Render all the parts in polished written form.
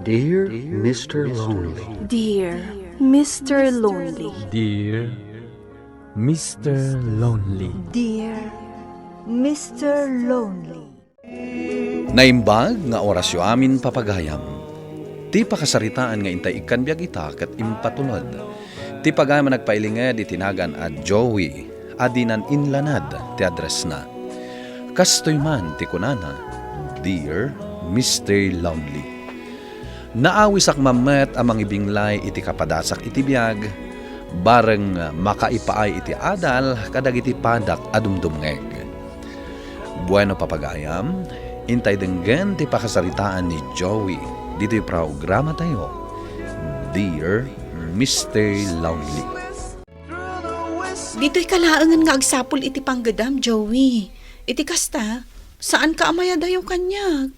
Dear Mr. Lonely. Dear Mr. Lonely. Dear Mr. Lonely. Dear Mr. Lonely. Naimbag nga orasyo amin papagayam. Ti pakasaritaan nga intay ikan biyag ita kat impatulod. Ti pagayam nagpailinged itinagan at Joey adinan inlanad ti address na. Kastoy man ti kunana, Dear Mr. Lonely. Naawisak mamet amang ibinglay iti kapadasak iti biyag, bareng makaipaay iti adal kadag iti padak adumdumngeg. Bueno papagayam, intay denggen ti pakasaritaan ni Joey dito'y programa tayo, Dear Mr. Lonely. Dito'y kalaangan nga agsapol iti panggadam, Joey. Iti kasta, saan ka amaya dayo kanyag?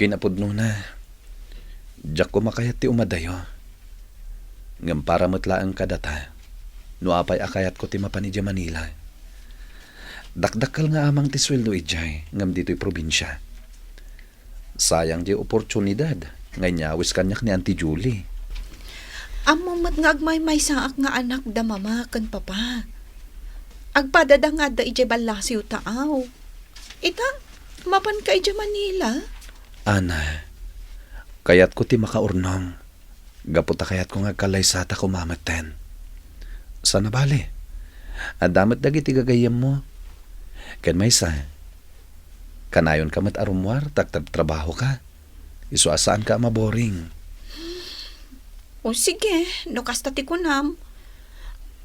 Kinapudno na. Diyak ko makayat ti umadayo. Ngam para matlaang kadata, no apay akayat ko ti mapanidya Manila. Dakdakal nga amang ti sweldo ijay, ngam dito'y probinsya. Sayang di oportunidad, ngay nyawis kanyak ni Auntie Julie. Amo mat nga agmay-may saak nga anak da mama kan papa. Agpadada nga da ijay balasiw taaw. Ita, mapan ka ijay Manila? Ana, kayat ko ti makaurnong. Gaputa kayat ko nga kalaysata ko mamaten. Sana bali? Adamat dagiti gagayam mo. Kan may sa, kanayon ka mat arumwar, trabaho ka. Isu asaan ka maboring. O sige, no kasta ti kunam.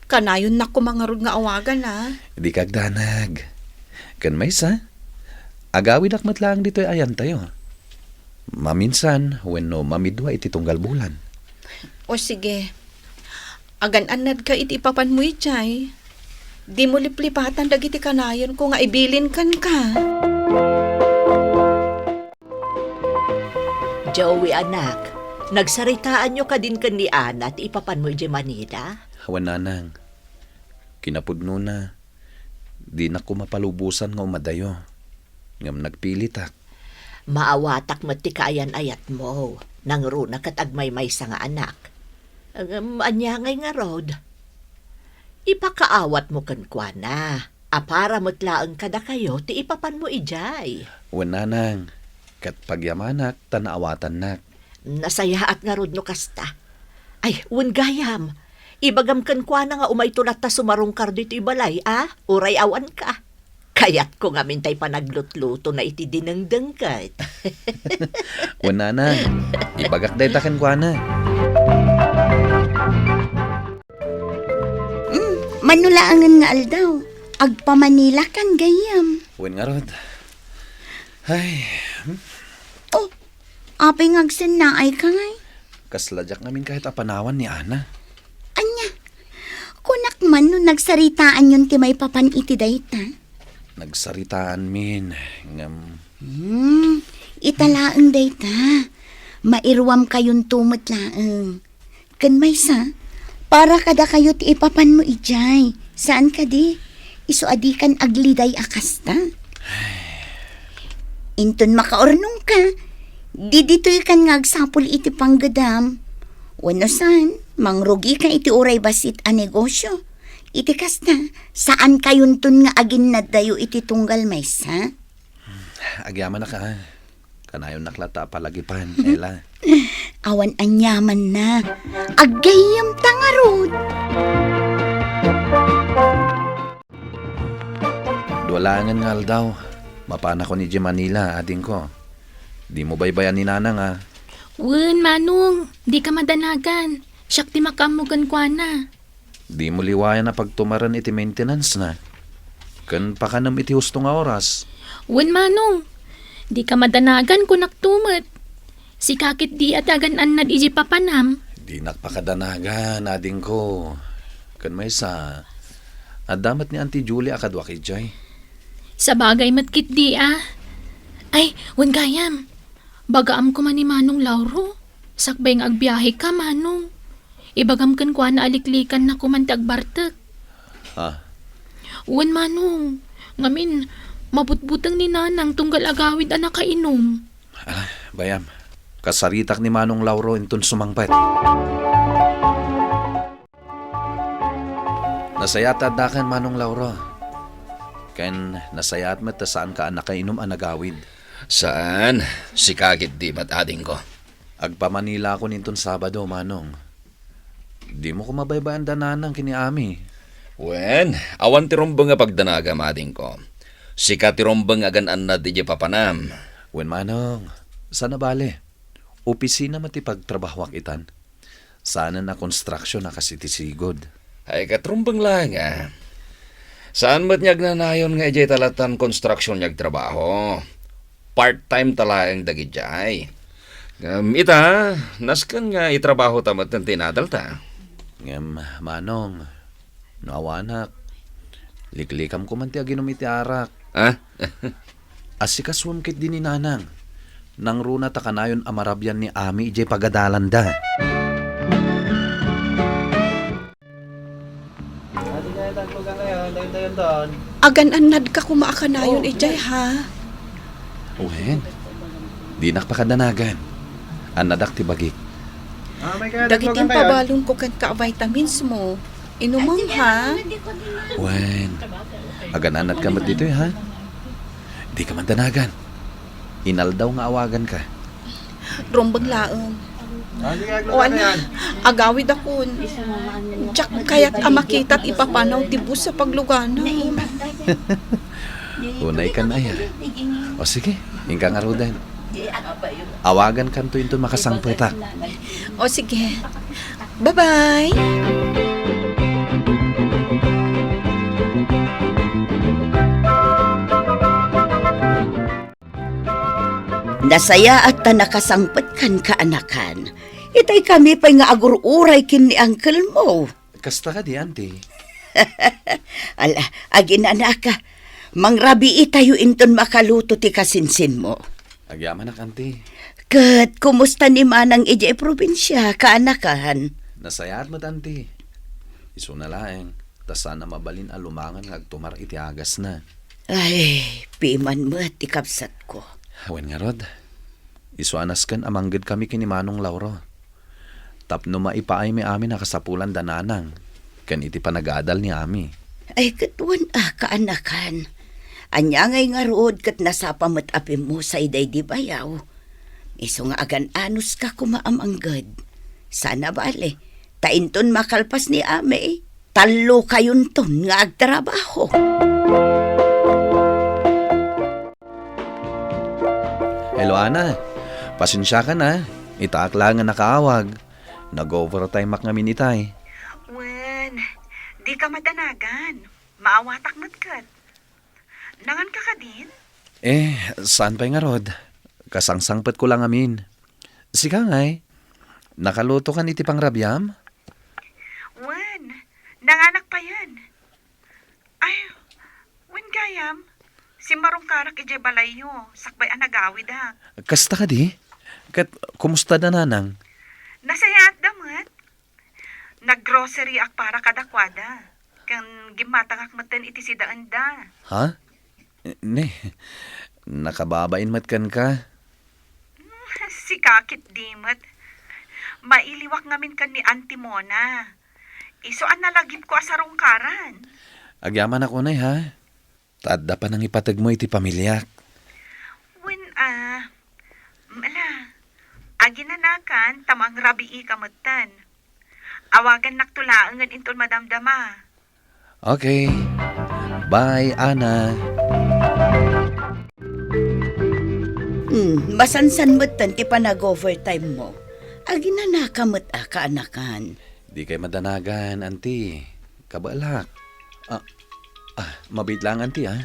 Kanayon na ko mangarod nga awagan ha. Di kagdanag. Kan may sa, agawid akmat lang dito'y ayan tayo. Maminsan, when no mamidwa iti tunggal bulan. O sige, agan-anad ka iti ipapan mo ijay. Di mo liplipatan dagiti kanayon ko nga ibilin kan ka. Joey anak, nagsaritaan nyo ka din kan ni Ana at ipapan mo di Manila? Hawan nanang, kinapudno na. Di na ko mapalubusan nga umadayo. Ngam nagpilitak. Maawatak mo ti kaayan-ayat mo. Nang runa kat agmay-may sa nga anak. Anyangay nga rod. Ipakaawat mo kan kwa na. Apara mo't laang kada kayo, ti ipapan mo ijay. Hawan nanang, kat pagyamanak, tanaawatan nak. Nasayaat nga rod no kasta. Ay, gayam. Ibagam kan kwa na nga umaytulat ta sumarong kardito ibalay, Uray awan ka. Kayat ko nga mintay pa naglutluto na iti dinengdengkat. Wala na. Ibagak day takan kwa na. Manulaangan nga aldaw. Agpamanila kan gayam. Wen nga rod. Ay. Oh, apay ngagsan na ay kangay. Kasladyak namin kahit apanawan ni Ana. Anya, kunak man no nagsaritaan yun ti may papan iti dayta. Nagsaritaan min. Ngam. Italaang dayta. Mairwam kayon tumot laang. Kan may sa, para kada kayo ti ipapan mo ijay. Saan ka di? Isu adikan agliday akasta. Inton makaornong ka. Di dito'y kan ngagsapul iti panggadam. Wano san, mangrugi ka iti uray basit a negosyo. Iti kasta, saan kayon tun nga agin na dayo iti tunggal maysa? Agyaman na ka. Kanayon naklata palagipan, Ella. Awan anyaman na. Agayam tangarod. Duwalangan nga aldaw. Mapana ko ni Jim Manila, ading ko. Di mo baybayan ni Nanang, Wen, Manong, di ka madanagan. Siyak ti makamugan kwa na. Di mo liwayan na pagtumaran iti maintenance na. Kan pakanam iti husto nga oras. Wen, Manong, di ka madanagan kung naktumat. Si kakit di at agan-an na iji papanam. Di nakpakadanagan, ading ko. Kan may sa, adamat ni Auntie Julie akadwak ijay. Sa bagay matkit di Ay, wen gayam. Bagaam ko man ni Manong Lauro. Sakbay nga agbiyahe ka, Manong. Ibagam kan kwa na aliklikan na kumantag bartek. Ha? Wen, Manong. Ngamin, mabutbutang ni Nanang tunggal agawid anak kainom. Bayam, Kasaritak ni Manong Lauro inton sumangpet. Nasayat dakan Manong Lauro. Ken nasayat met saan ka anak kainom ang nagawid. Saan? Si Kagit di mat ading ko. Agpamanila ko ninton Sabado, Manong. Di mo ko mabaybayan dananang kini Ami. Wen, awan ti rumbang nga pagdanaga mading ko. Sika ti rumbang agan na di papanam. Wen Manong, sana bale. Opisina mati pagtrabahwak itan. Sana na construction na kasi tisigod. Ay katrumbang lang Saan mat nyag nanayon nga ijay talatan construction nyag trabaho? Part-time talayang dagijay. Ita, naskan nga itrabaho tamat ng tinadal ta. Manong, naawanak. Liklikam ko man ti aginom iti arak. Ha? Asikaswam kit din ni Nanang. Nang runa ta kanayon amarabyan ni Ami ijay pagadalan da. Agan-anad ka kumaakanayon, ijay ha. Uwen, di nakpakadanagan. Anadak ti bagik. Dagitin pabalon ko kan ka-vitamins mo. Inumang ha. Uwen, agananat ka mat dito ha? Di ka man danagan. Inaldaw nga awagan ka. Rumbang laong. O ana, agawid akon. Tsak kaya't amakita't ipapanaw tibus sa paglugana. Unay ka na ya. O sige, ingkang arudan. Awagan kanto ito makasangpetak. O sige. Bye-bye. Nasaya at ta nakasangpet kan kaanakan. Itay kami pa'y nga agur-uray kin ni uncle mo. Kasta ka di, auntie. Ala, agin ka. Mangrabi itayo inton makaluto ti kasinsin mo. Agyaman na, auntie. Kat, kumusta ni Manang ijay probinsya, kaanakan? Nasayat mo, auntie. Iso na laeng. Tas sana mabalin alumangan ngagtumar iti agas na. Ay, piman mo at ikapsat ko. Hawen nga rod. Isuanas kan amanggid kami kini Manong Lauro. Tapno maipaay mi amin nakasapulan dananang. Kan iti panag-aadal ni Ami. Ay, katuan kaanakan. Anya ngay nga rood kat nasapamat api mo sa iday di bayaw. Iso nga agan anus ka kumaamangad. Sana bale, tainton makalpas ni Ami. Talo kayon ton nga agtrabaho. Hello, Ana. Pasensya ka na. Itaak lang nga nakaawag. Nag-overtime ak ngamin itay. Wen, di ka madanagan. Maawatak matkat. Nangan ka ka din? Saan pa nga rod? Kasangsangpet ko lang amin. Sika ngay. Nakaluto ka iti pangrabyam? Wen, nanganak pa yan. Ay, wen gayam. Si Marong Karak ije balayo. Sakbay ang nagawid ha. Kasta ka di? Kat, kumusta na nanang? Nasaya at damat. Naggrocery ak para kadakwada. Kan gimatang ak maten iti sidaan da. Ha? Ne, nakababain matkan ka? Si Kakit Dimat. Mailiwak ngamin kan ni Auntie Mona. Isoan nalagip ko asarong karan. Agyaman ako na ha? Tadda pa nang ipatag mo iti pamilyak. When mala, aginanakan tamang rabii kamutan. Awagan naktulaangan inton madamdama. Okay. Bye, Ana. Masansan mo ti pa nag-overtime mo. Aginanakamot kaanakan. Di kay madanagan, auntie. Kabalak. Mabait lang, auntie, ha?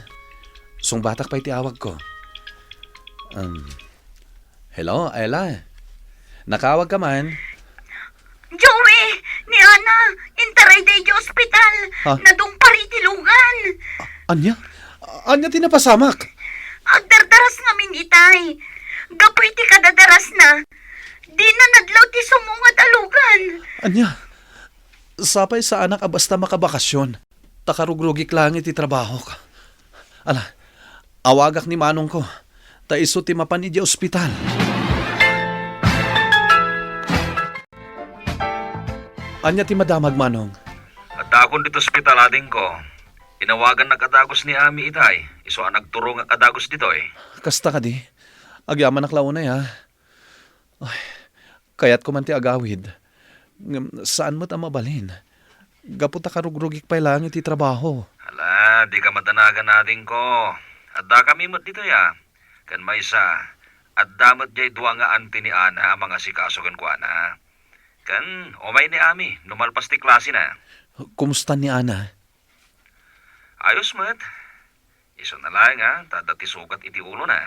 Sungbatak pa iti awag ko. Hello, Ella? Nakawag ka man? Joey! Ni Ana! Intaray day di ospital! Ha? Nadung paritilungan! Anya? Anya tinapasamak? Agdardaras ngamin itay! Gapoy ti kadadaras na! Di na nadlaw ti sumungad alugan! Anya? Sapay sa anak basta makabakasyon. Takarugrugik lang iti trabaho ka. Ala, awagak ni Manong ko. Ta iso ti mapan iti ospital. Anya ti madamag, Manong. At akon dito sa ospital ading ko. Inawagan na kadagos ni Ami itay. Iso ang nagturo nga kadagos dito eh. Kasta ka di. Agyaman naklaunay ha. Ay, kaya't ko man ti agawid. Saan mo't ang mabalin? Gaputa karugrugik pa lang iti trabaho. Hala, di ka madanagan natin ko. Adda kami mo't dito ya. Kan may isa. Adda mo't jay duwa nga anti ni Ana ang mga sikaso kan ko Ana. Kan umay ni Ami. Numalpas ti klase na. Kumusta ni Ana? Ayos mo't. Iso na lang ha. Tadati sugat iti ulo na.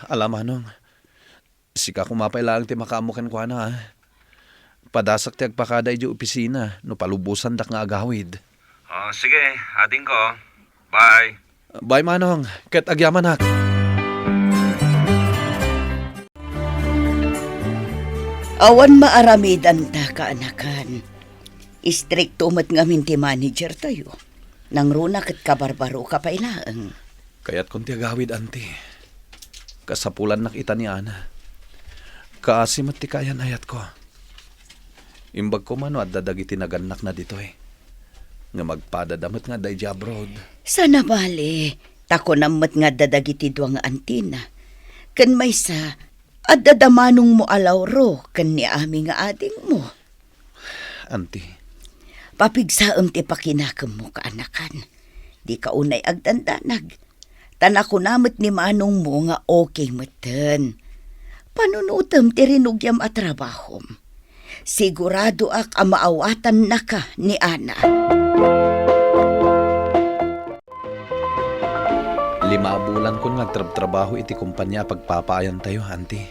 Alam, Manong. Sika kumapay lang ti makamukan ko na ha. Padasak ti agpakada iti opisina no palubusan dak nga agawid. Oh, sige, ating ko. Bye. Bye, Manong. Ket agyaman hak. Awan maaramidan ta kaanakan. Istrikto umat ngamin ti manager tayo. Nang runa ket kabarbaro ka pa ilaang. Kaya't kung ti agawid, anti. Kasapulan nakita ni Ana. Kaasim at ti kayan ayat ko. Imbag ko man at dadagiti naganak na dito eh. Nga magpadadamot nga day abroad. Sana bali, tako namat nga dadagiti duwa nga antina. Kan may sa, at dadamanong mo alawro, kan ni ami nga ading mo. Anti, Papigsaam ti pakinakam mo kaanakan. Di ka unay agdandanag. Tanako namit ni manong mo nga okay matan. Panunutam ti rinugyam at trabahom. Sigurado ak amaawatan na ka ni Ana. 5 bulan ko nagtrabaho iti kumpanya pagpapaayan tayo, anti.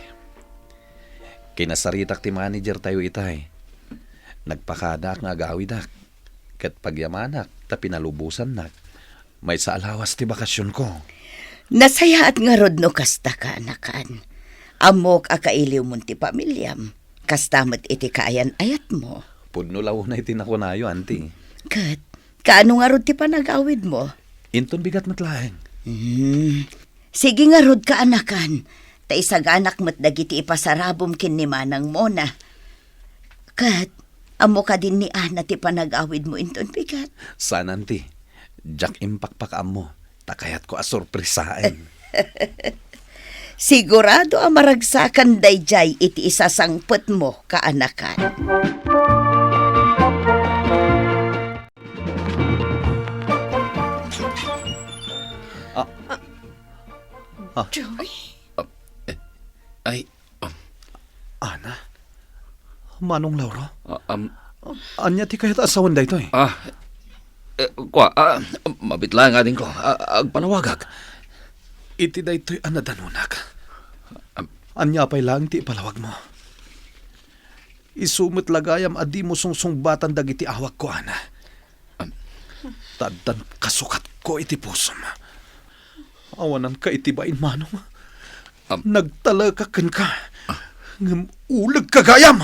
Kinasaritak ti manager tayo itay. Nagpakadak nga agawidak. Ket pagyamanak ta pinalubusan nak. May sa alawas ti bakasyon ko. Nasaya at nga rod no kasta ka anakan. Amok akailiw mo ti pamilyam. Kastamat iti kaayan ayat mo. Pudno law na iti nakunayo, anti. Kat, kaano nga rod ti panagawid mo? Inton bigat matlaeng. Sige nga rod ka anakan. Ta isaganak mat dagiti ipasarabom kin ni manang mo na. Kat, amo ka din ni Ana ti panagawid mo inton bigat. San, anti. Jack impakpakam mo. Takayat ko asurprisain. Sigurado ang maragsakan dayjay iti isasangpet mo kaanakan. Joey? Ay, Ana? Manong Lauro? Anya ti kayat asawan da ito eh. mabit lang ating ko. Agpanawagag. Iti da ito'y anadanunak. Anya pa'y lang ti ipalawag mo. Isumot lagayam adi mo sungsungbatan dagiti awag ko, Ana. Tadan kasukat ko iti pusom. Awanan ka itibain, Manong. Nagtalakakan ka. Ulag kagayam.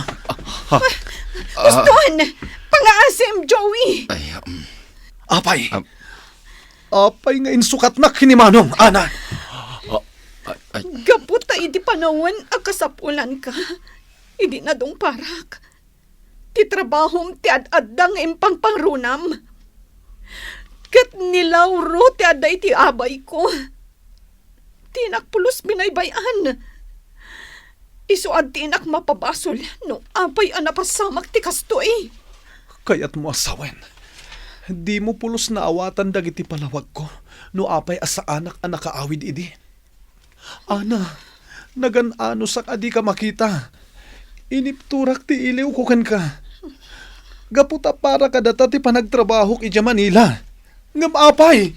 Gustuhan! Pangaasim, Joey! Apay. Apay nga insukat na kinimanong, Ana. Gaputa idi panawan akasapulan ka. Idi na dong parak. Ti trabahom ti ad-addang impang pangrunam. Kat nilawro ti aday ti abay ko. Tinak pulos binaybayan. Isuad tinak mapabasol no apay anapasamak ti kastoy. Kaya't mo asawen. Di mo pulos na awatan dagiti palawag ko no apay asa anak kaawid idi. Ana, nagan-ano sak adi ka makita. Inipturak ti iliw ko kan ka. Gaputa para kadata ti panagtrabaho ija Manila. Ngam apay.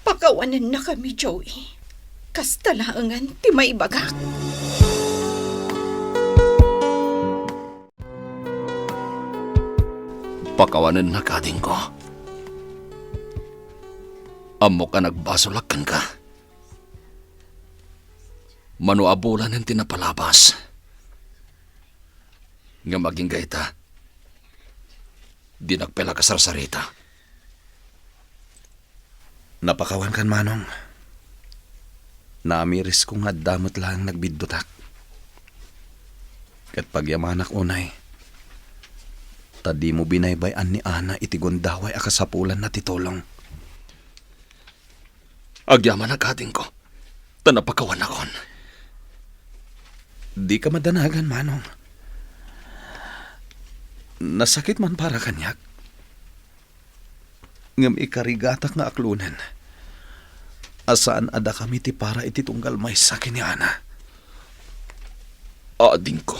Pakawanan na kami, Joey. Kastalaangan ti maibagak. Pakawanan na kading ko. Amo ka nagbasulakan ka. Manuabulan ang tinapalabas. Nga maging gaita. Di nagpela ka sarsarita. Napakawan kan, Manong. Naamiris kong damot lang nagbiddotak. Kat pagyamanak unay, Tadi mo binaybayan ni Ana iti gundaway akasapulan na titulong. Agyaman na kading ko. Tanapakawan akon. Di ka madanagan, Manong. Nasakit man para kanyak. Ngam ikarigatak nga aklunan. Asaan ada kami ti para iti tunggal may sakin ni Ana. Ading ko.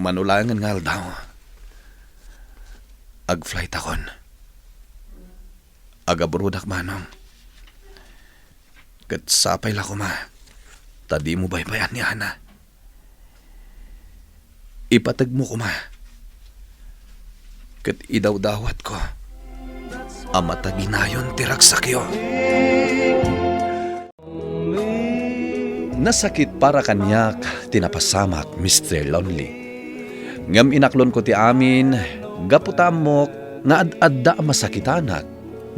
Manulangan nga daw. Ag-flight akon. Agabrudak, Manong. Kat sapay la ko, ma. Tadi mo baybayan ni Ana. Ipatag mo ko, ma. Kat idaw-dawat ko. Amata ginayon tiraksakyo. Nasakit para kanyak tinapasamak, Mr. Lonely. Ngam inaklon ko ti amin, gaputamok nga ad-adda masakitanak,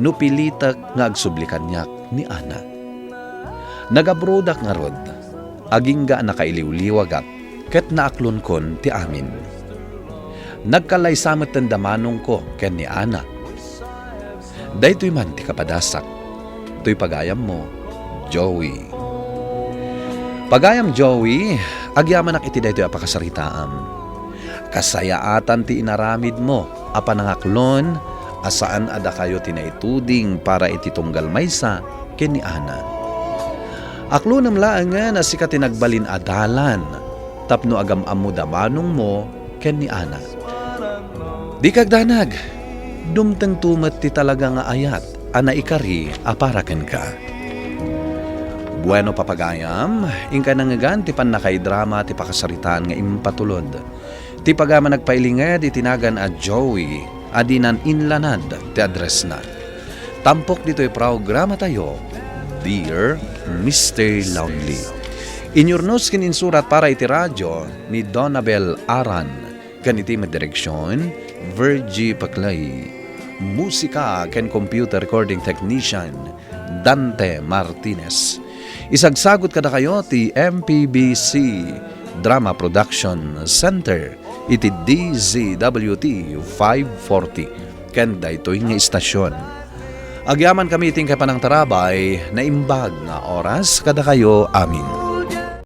no pilitak nga agsublikan niyak ni Ana. Nagabrodak nga rod, aging ga nakailiw-liwagat, ket naaklon kon ti amin. Nagkalay samet tandamanong ko ken ni Ana. Daytoy man ti kapadasak, to'y pagayam mo, Joey. Pagayam, Joey, agyamanak iti daytoy apakasaritaam. Kasayaatan ti inaramid mo, apanangaklon, asaan ada kayo tinaituding para iti tunggal maysa ken ni Ana. Aklo namlaan nga na sika tinagbalin adalan, tapno agam amu damanong mo ken ni Ana. Di kagdanag, dumteng tumet ti talaga nga ayat, ana ikari aparaken ka. Bueno papagayam, ingka nangagan ti panakaidrama ti pakasaritaan nga impatulod. Ti pagama nagpailinged itinagan a Joey, adinan inlanad ti address na. Tampok dito'y programa tayo, Dear Mr. Lonely. Inyurnos kininsurat para iti radyo ni Donabel Aran, kaniti madireksyon, Virgie Paclay. Musika ken computer recording technician, Dante Martinez. Isagsagot kada kayo ti MPBC Drama Production Center iti DZWT 540 ken daytoy nga istasyon. Agyaman kami iting kapanang tarabay na imbag nga oras kada kayo amin.